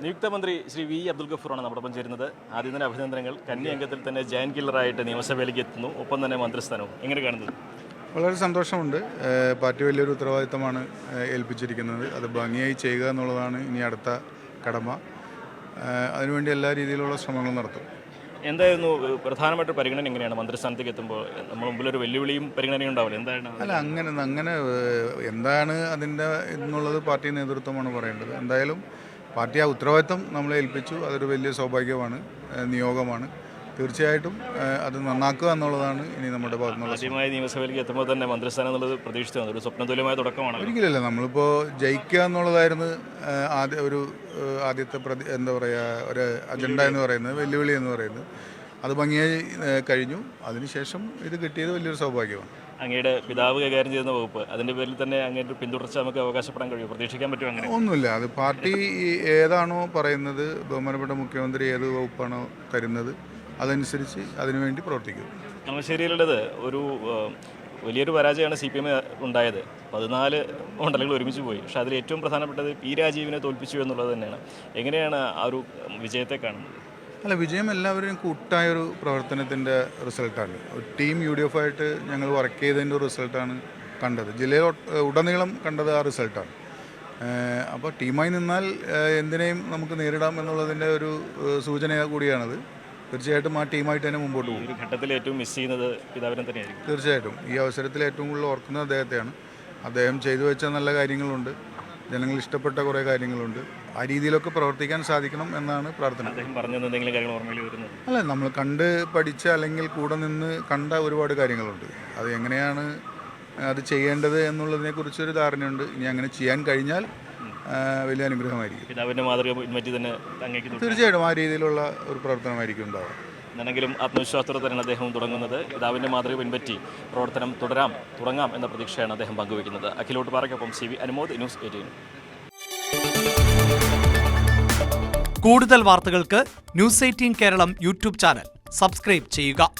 നിയുക്ത മന്ത്രി ശ്രീ വി അബ്ദുൽ ഗഫൂറാണ് നമ്മുടെ ചേരുന്നത്. ആദ്യം തന്നെ അഭിനന്ദനങ്ങൾ. കന്നി അംഗത്തിൽ തന്നെ ജയന്റ് കില്ലറായിട്ട് നിയമസഭയിലേക്ക് എത്തുന്നു, ഒപ്പം തന്നെ മന്ത്രിസ്ഥാനവും. എങ്ങനെ കാണുന്നത്? വളരെ സന്തോഷമുണ്ട്. പാർട്ടി വലിയൊരു ഉത്തരവാദിത്തമാണ് ഏൽപ്പിച്ചിരിക്കുന്നത്. അത് ഭംഗിയായി ചെയ്യുക എന്നുള്ളതാണ് ഇനി അടുത്ത കടമ. അതിനുവേണ്ടി എല്ലാ രീതിയിലുള്ള ശ്രമങ്ങളും നടത്തും. എന്തായിരുന്നു പ്രധാനമായിട്ട് പരിഗണന? എങ്ങനെയാണ് മന്ത്രിസ്ഥാനത്തേക്ക് എത്തുമ്പോൾ നമ്മൾ മുമ്പിലൊരു വെല്ലുവിളിയും പരിഗണനയും ഉണ്ടാവില്ല? എന്താണ്? അല്ല, അങ്ങനെ എന്താണ് അതിൻ്റെ എന്നുള്ളത് പാർട്ടി നേതൃത്വമാണ് പറയേണ്ടത്. എന്തായാലും പാർട്ടി ആ ഉത്തരവാദിത്തം നമ്മളെ ഏൽപ്പിച്ചു. അതൊരു വലിയ സൗഭാഗ്യമാണ്, നിയോഗമാണ്. തീർച്ചയായിട്ടും അത് നന്നാക്കുക എന്നുള്ളതാണ് ഇനി നമ്മുടെ ഭാഗത്തുനിന്നുള്ള. ആദ്യമായി നിയമസഭയിലേക്ക് എത്തുമ്പോൾ തന്നെ മന്ത്രിസ്ഥാനം എന്നുള്ളത് പ്രതീക്ഷിച്ചു ഒരു സ്വപ്നതുല്യമായ തുടക്കമാണ്. ഒരിക്കലല്ല, നമ്മളിപ്പോൾ ജയിക്കുക എന്നുള്ളതായിരുന്നു ആദ്യത്തെ എന്താ പറയുക, ഒരു അജണ്ട എന്ന് പറയുന്നത്, വെല്ലുവിളി എന്ന് പറയുന്നത്. അത് ഭംഗിയായി കഴിഞ്ഞു. അതിനുശേഷം ഇത് കിട്ടിയത് വലിയൊരു സൗഭാഗ്യമാണ്. അങ്ങയുടെ പിതാവ് കൈകാര്യം ചെയ്യുന്ന വകുപ്പ്, അതിൻ്റെ പേരിൽ തന്നെ അങ്ങയുടെ പിന്തുടർച്ച നമുക്ക് അവകാശപ്പെടാൻ കഴിയും, പ്രതീക്ഷിക്കാൻ പറ്റും? അങ്ങനെ ഒന്നുമില്ല. അത് പാർട്ടി ഏതാണോ പറയുന്നത്, ബഹുമാനപ്പെട്ട മുഖ്യമന്ത്രി ഏത് വകുപ്പാണോ തരുന്നത് അതനുസരിച്ച് അതിനുവേണ്ടി പ്രവർത്തിക്കും. കളമശ്ശേരിയിലുള്ളത് ഒരു വലിയൊരു പരാജയമാണ് CPM ഉണ്ടായത്. 14 മണ്ഡലങ്ങൾ ഒരുമിച്ച് പോയി. പക്ഷേ അതിൽ ഏറ്റവും പ്രധാനപ്പെട്ടത് പി രാജീവിനെ തോൽപ്പിച്ചു എന്നുള്ളത് തന്നെയാണ്. എങ്ങനെയാണ് ആ ഒരു വിജയത്തെ കാണുന്നത്? അല്ല, വിജയം എല്ലാവരും കൂട്ടായൊരു പ്രവർത്തനത്തിൻ്റെ റിസൾട്ടാണ്. ഒരു ടീം UDF ആയിട്ട് ഞങ്ങൾ വർക്ക് ചെയ്തതിൻ്റെ ഒരു റിസൾട്ടാണ് കണ്ടത്. ജില്ലയിൽ ഉടനീളം കണ്ടത് ആ റിസൾട്ടാണ്. അപ്പോൾ ടീമായി നിന്നാൽ എന്തിനേയും നമുക്ക് നേരിടാം എന്നുള്ളതിൻ്റെ ഒരു സൂചന കൂടിയാണത്. തീർച്ചയായിട്ടും ആ ടീമായിട്ട് തന്നെ മുമ്പോട്ട് പോകും. ഒരു ഘട്ടത്തിൽ ഏറ്റവും മിസ് ചെയ്യുന്നത് പിതാവിനെ തന്നെയായിരിക്കും. തീർച്ചയായിട്ടും ഈ അവസരത്തിൽ ഏറ്റവും കൂടുതൽ ഓർക്കുന്നത് അദ്ദേഹത്തെയാണ്. അദ്ദേഹം ചെയ്തു വെച്ച നല്ല കാര്യങ്ങളുണ്ട്, ജനങ്ങൾ ഇഷ്ടപ്പെട്ട കുറേ കാര്യങ്ങളുണ്ട്. ആ രീതിയിലൊക്കെ പ്രവർത്തിക്കാൻ സാധിക്കണം എന്നാണ് പ്രാർത്ഥന. അദ്ദേഹം പറഞ്ഞെന്തെങ്കിലും കാര്യങ്ങൾ ഓർമ്മയിൽ വരുന്നത്? അല്ല, നമ്മൾ കണ്ട് പഠിച്ച അല്ലെങ്കിൽ കൂടെ നിന്ന് കണ്ട ഒരുപാട് കാര്യങ്ങളുണ്ട്. അത് എങ്ങനെയാണ് അത് ചെയ്യേണ്ടത് എന്നുള്ളതിനെക്കുറിച്ചൊരു ധാരണയുണ്ട്. ഇനി അങ്ങനെ ചെയ്യാൻ കഴിഞ്ഞാൽ വലിയ അനുഗ്രഹമായിരിക്കും. പിതാവിൻ്റെ മാതൃക പിൻപറ്റി തന്നെ തീർച്ചയായിട്ടും ആ രീതിയിലുള്ള ഒരു പ്രവർത്തനമായിരിക്കും ഉണ്ടാവുക. എന്നെങ്കിലും ആത്മവിശ്വാസത്തോടെ തന്നെയാണ് അദ്ദേഹം തുടങ്ങുന്നത്. പിതാവിൻ്റെ മാതൃക പിൻപറ്റി പ്രവർത്തനം തുടങ്ങാം എന്ന പ്രതീക്ഷയാണ് അദ്ദേഹം പങ്കുവയ്ക്കുന്നത്. അഖിലോട്ട് പാറയ്ക്കൊപ്പം CV അനുമോദ്, ന്യൂസ് 18. കൂടുതൽ വാർത്തകൾക്ക് News 18 Keralam YouTube channel subscribe ചെയ്യുക.